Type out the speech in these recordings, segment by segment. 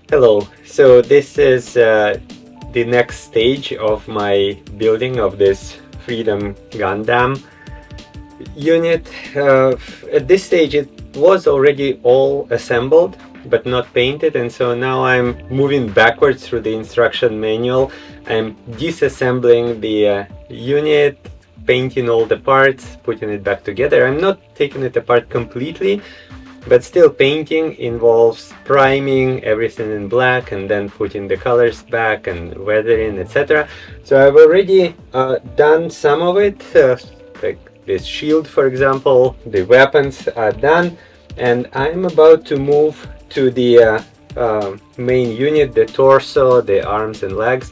Hello, so this is the next stage of my building of this Freedom Gundam unit. At this stage it was already all assembled but not painted, and so now I'm moving backwards through the instruction manual. I'm disassembling the unit, painting all the parts, putting it back together. I'm not taking it apart completely, but still painting involves priming everything in black and then putting the colors back and weathering, etc. So I've already done some of it, like this shield for example. The weapons are done, and I'm about to move to the main unit, the torso, the arms and legs.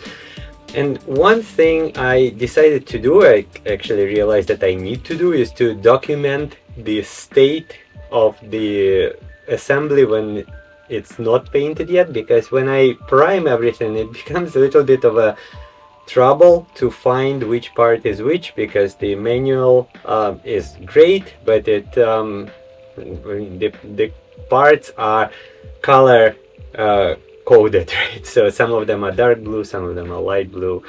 And one thing I decided to do, I actually realized that I need to do, is to document the state of the assembly when it's not painted yet, because when I prime everything it becomes a little bit of a trouble to find which part is which, because the manual is great, but it the parts are color coded, right? So some of them are dark blue, some of them are light blue,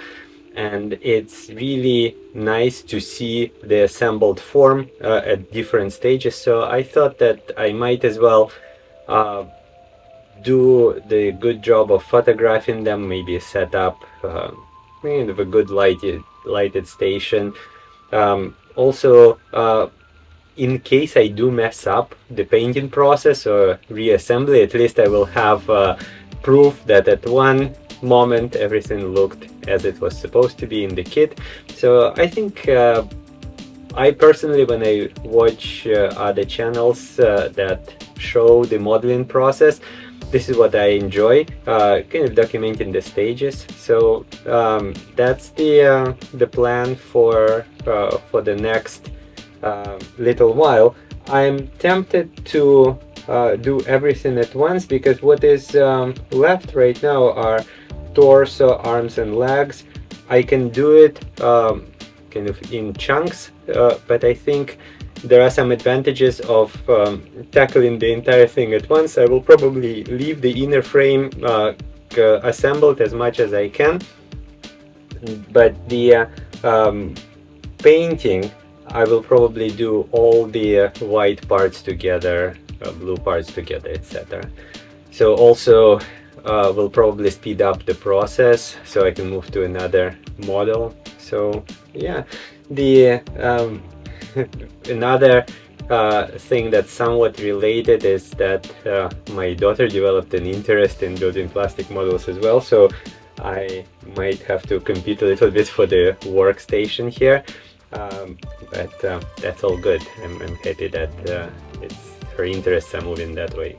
and it's really nice to see the assembled form at different stages. So I thought that I might as well do the good job of photographing them, maybe set up kind of a good lighted station. Also, in case I do mess up the painting process or reassembly, at least I will have proof that at one moment everything looked as it was supposed to be in the kit. So I think I personally, when I watch other channels that show the modeling process, this is what I enjoy, kind of documenting the stages. So that's the plan for the next little while. I'm tempted to do everything at once, because what is left right now are torso, arms and legs. I can do it kind of in chunks, but I think there are some advantages of tackling the entire thing at once. I will probably leave the inner frame assembled as much as I can, but the painting, I will probably do all the white parts together, blue parts together, etc. So also will probably speed up the process so I can move to another model. So yeah, the another thing that's somewhat related is that my daughter developed an interest in building plastic models as well, so I might have to compete a little bit for the workstation here, but that's all good. I'm happy that her interests are moving that way.